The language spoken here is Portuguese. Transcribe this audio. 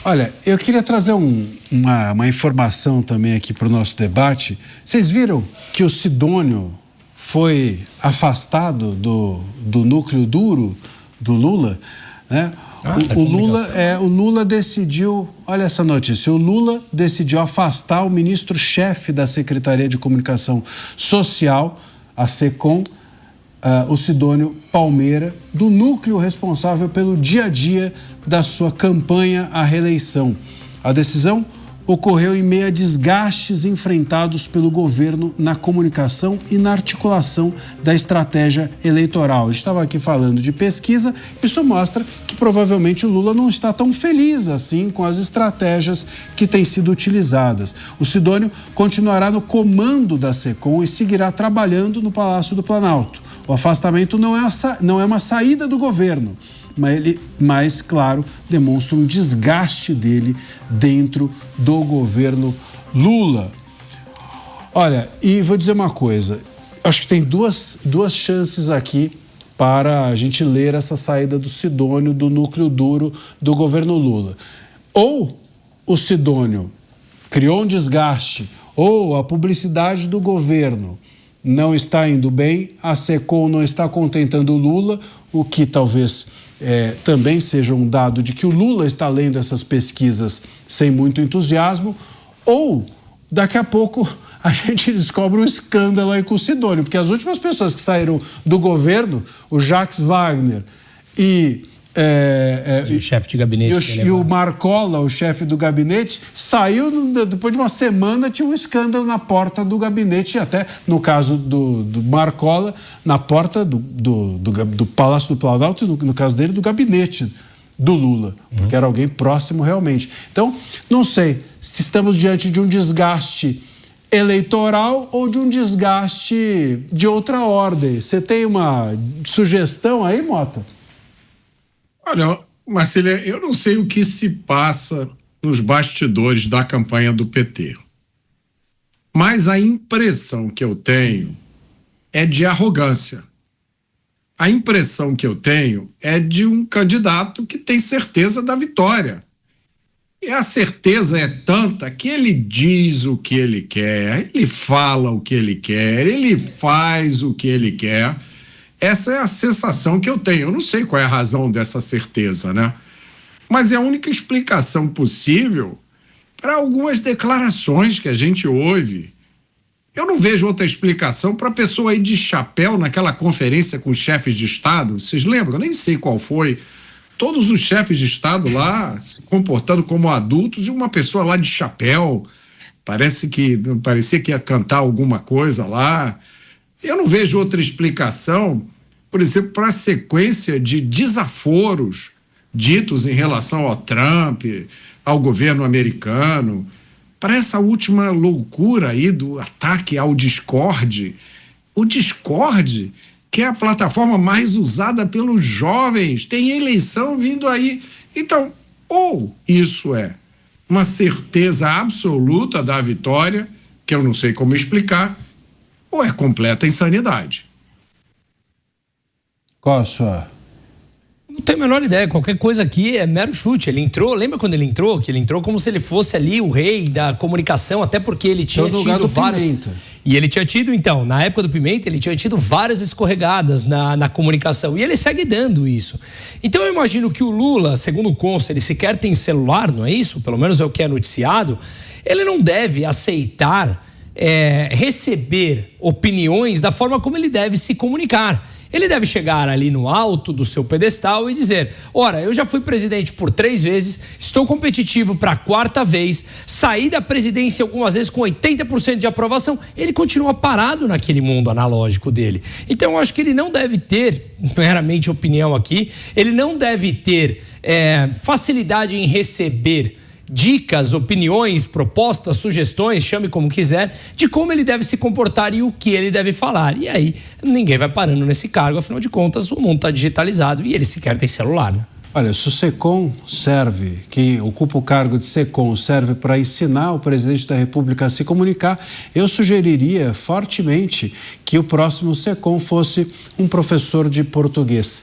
Olha, eu queria trazer uma informação também aqui para o nosso debate. Vocês viram que o Sidônio foi afastado do núcleo duro do Lula, né? O Lula decidiu, olha essa notícia, o Lula decidiu afastar o ministro-chefe da Secretaria de Comunicação Social, a SECOM, o Sidônio Palmeira, do núcleo responsável pelo dia a dia da sua campanha à reeleição. A decisão ocorreu em meio a desgastes enfrentados pelo governo na comunicação e na articulação da estratégia eleitoral. A gente estava aqui falando de pesquisa, isso mostra que provavelmente o Lula não está tão feliz assim com as estratégias que têm sido utilizadas. O Sidônio continuará no comando da SECOM e seguirá trabalhando no Palácio do Planalto. O afastamento não é uma saída do governo, mas, claro, demonstra um desgaste dele dentro do governo Lula. Olha, e vou dizer uma coisa, acho que tem duas chances aqui para a gente ler essa saída do Sidônio do núcleo duro do governo Lula. Ou o Sidônio criou um desgaste, ou a publicidade do governo não está indo bem, a SECOM não está contentando o Lula, o que talvez também seja um dado de que o Lula está lendo essas pesquisas sem muito entusiasmo, ou daqui a pouco a gente descobre um escândalo aí com o Sidônio, porque as últimas pessoas que saíram do governo, o Jacques Wagner e o chefe de gabinete. E o Marcola, o chefe do gabinete, saiu, depois de uma semana, tinha um escândalo na porta do gabinete, até no caso do Marcola, na porta do Palácio do Planalto, no caso dele, do gabinete do Lula, porque era alguém próximo realmente. Então, não sei se estamos diante de um desgaste eleitoral ou de um desgaste de outra ordem. Você tem uma sugestão aí, Mota? Olha, Marcília, eu não sei o que se passa nos bastidores da campanha do PT, mas a impressão que eu tenho é de arrogância. A impressão que eu tenho é de um candidato que tem certeza da vitória. E a certeza é tanta que ele diz o que ele quer, ele fala o que ele quer, ele faz o que ele quer. Essa é a sensação que eu tenho. Eu não sei qual é a razão dessa certeza, né? Mas é a única explicação possível para algumas declarações que a gente ouve. Eu não vejo outra explicação para a pessoa ir de chapéu naquela conferência com os chefes de Estado. Vocês lembram? Eu nem sei qual foi. Todos os chefes de Estado lá se comportando como adultos e uma pessoa lá de chapéu. Parecia que ia cantar alguma coisa lá. Eu não vejo outra explicação, por exemplo, para a sequência de desaforos ditos em relação ao Trump, ao governo americano, para essa última loucura aí do ataque ao Discord. O Discord, que é a plataforma mais usada pelos jovens, tem eleição vindo aí. Então, ou isso é uma certeza absoluta da vitória, que eu não sei como explicar, ou é completa insanidade. Qual a sua? Não tenho a menor ideia, qualquer coisa aqui é mero chute. Ele entrou, lembra quando ele entrou? Que ele entrou como se ele fosse ali o rei da comunicação, até porque ele tinha tido vários... Pimenta. E ele tinha tido, então, na época do Pimenta, ele tinha tido várias escorregadas na comunicação. E ele segue dando isso. Então eu imagino que o Lula, segundo o consta, ele sequer tem celular, não é isso? Pelo menos é o que é noticiado. Ele não deve aceitar receber opiniões da forma como ele deve se comunicar. Ele deve chegar ali no alto do seu pedestal e dizer: ora, eu já fui presidente por 3 vezes, estou competitivo para a 4ª vez, saí da presidência algumas vezes com 80% de aprovação. Ele continua parado naquele mundo analógico dele. Então eu acho que ele não deve ter, meramente opinião aqui, ele não deve ter facilidade em receber dicas, opiniões, propostas, sugestões, chame como quiser, de como ele deve se comportar e o que ele deve falar. E aí ninguém vai parando nesse cargo, afinal de contas o mundo está digitalizado e ele sequer tem celular, né? Olha, se o SECOM serve, quem ocupa o cargo de SECOM serve para ensinar o presidente da República a se comunicar, eu sugeriria fortemente que o próximo SECOM fosse um professor de português.